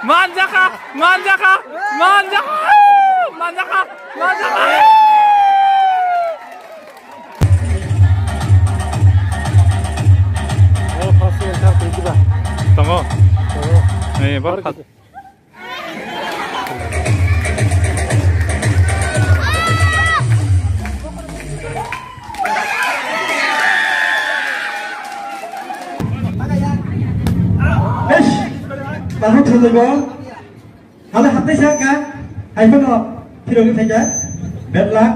Manjaka, manjaka, manjaka, manjaka, manjaka. pasti entar pergi bah. Tunggu. Nih, Pak. Bạn hút thường rồi họ là hấp tới sáng cả hãy bắt đầu thi đấu cái thầy trái đẹp lắm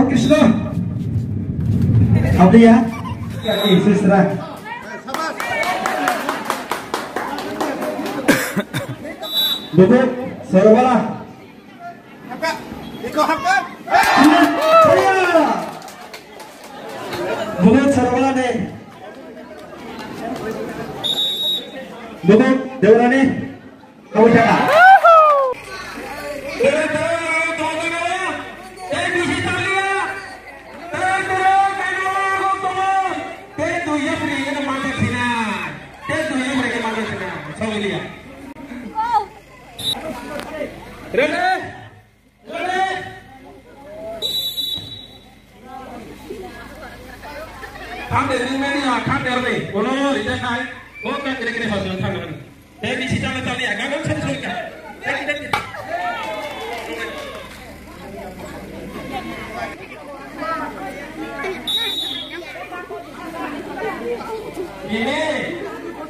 Krishna học đi á cái gì xưa ra betul Sarawala betul Sarawala nih betul Dewarani kamu jangan Tham để đi mấy nhà tham để rồi, bố nó đi ra khai, bố các cái họ thường tham rồi. Thế đi chỉ cho nó cho đi à, các bác chân thôi cả. Đấy.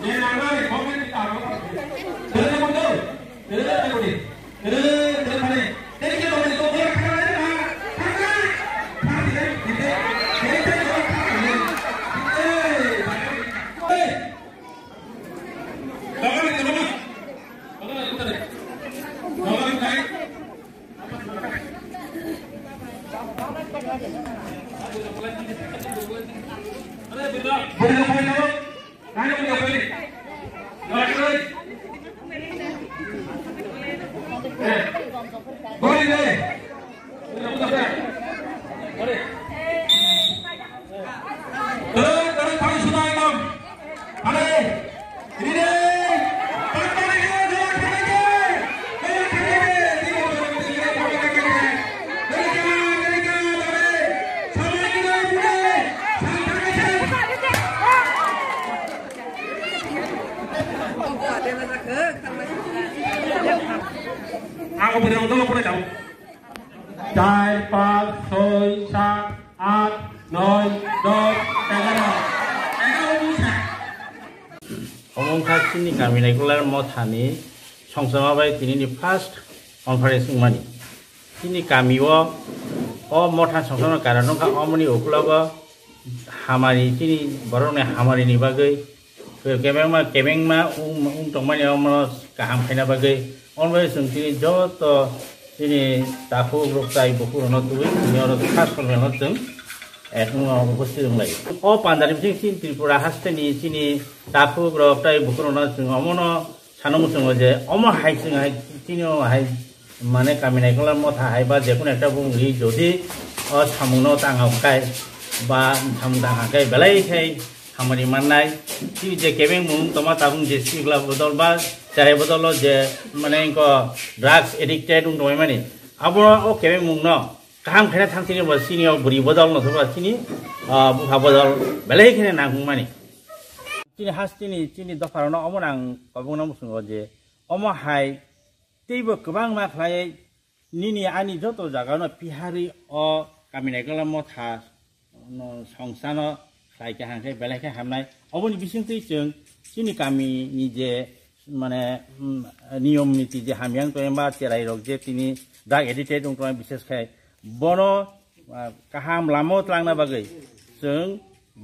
Đi nào đây, có cái tàu. Tới đây con đâu? Tới đây con đi. Tới đây này. Tới kia rồi con đi khai đấy mà. Khai đi đấy. Đi đấy. Aku berang dulu pun tahu. 4, 5, 6, 7, 8, 9, 10, 11. 어몽카치니 가미네 굴라를 못하니 성성아바이 디니니 파스트 컨퍼런스 마니 디니 가미워 어 못한 성성을 가라놓가 어머니 오클라가 하마니 디니 버로네 하마리니 바그이 그 개맹마 웅동마니 어머너 가함카이나 바그이 오늘 성진이 저또 디니 다후 그룹사이 보쿠로너 두이 니어로 카스콜메너 등 에흥어 고스등 라이 어 반다림 싱신 트리푸라 하스테니 지니 다프 그룹사이 보쿠로너 등 어머너 사노무성 어제 어머 하이싱 하이 지니어 하이 মানে কামিনাই কলার মথা হাই বা যে কোনো একটা বুংলি যদি সামুনো টাঙাকাই বা সামু টাঙাকাই বেলাই খাই খামারি মাননাই কি যে কেবেং মুং তোমা তাবুং যে সিগলা বদল বা চারে বদল যে মানে ড্রাগস এডিক্টেড দই মানে আবর ও কেবেং মুং ন কাম খাইনা থাংতিনি বা সিনি বুড়ি বদল নথবা সিনি বুখা বদল বেলাই খাইনা নাগুং মানে চিনি হাসতিনি চিনি দফারনো অমন আং কবুং মুসুং যে অম high teibo kebang mak lai nini ani joto jaga no pihari o kami nai kala mo tha no songsano khai ka hang khai belai ka hamnai oboni bising tei chung chini kami ni je mane niyom niti je hamyang to emba cherai rok je tini drug addicted ung to bises khai bono kaham lamo tlang na bagai chung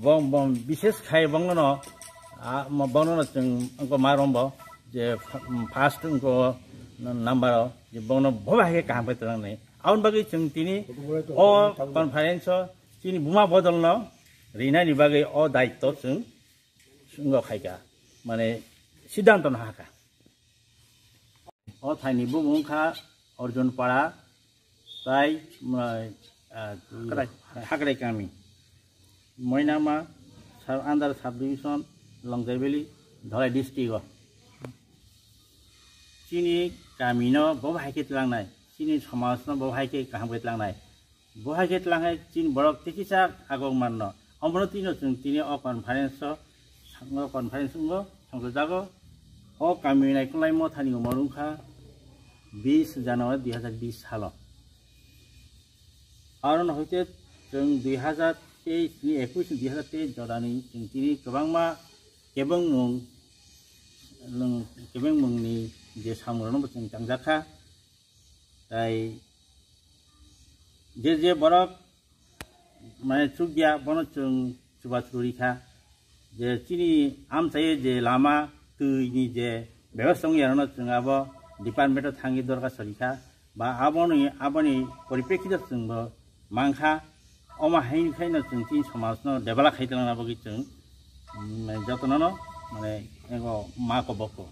bom bises khai bong no bong no chung angko marombo je fast ungko number je bongno boba he kaham pe tang nei aun bagi chung tini o conference chini buma bodol no rina ni bagi o daitto chung sungo khaika mane siddhant na haka o thaini bumung kha orjon para tai hakrai kami moinama under sub division longjaibeli dhalai district chini kamino bohai tlangnai chini samasno bohai ke kaham tlangnai bohai ke tlangai chin borok tikisa agong manno amro tino chung tini o conference ngo sangjago o kaminai klai mo thani morungkha 20 জানুয়ারি 2020 সাল आरो हयते जों 2023 नि 21 2023 जरानि जों तिनि गोबांमा केबें मुंनि जे सामरनो जों थांजाखा ताइ जे बरक माने चुगिया बनो जों सुबा चुरिखा जे तिनि आमसाय जे लामा तुइनि जे व्यवस्था यारनो जों आबो डिपार्टमेंट थांगी दरकार सरिखा बा आबोनि परिप्रेक्षित जोंबो मांखा अमा हाइनिखायनो जों तीन समाजनो डेभेलप खाइतलांनाबो जों जतननो माने एगो माको बको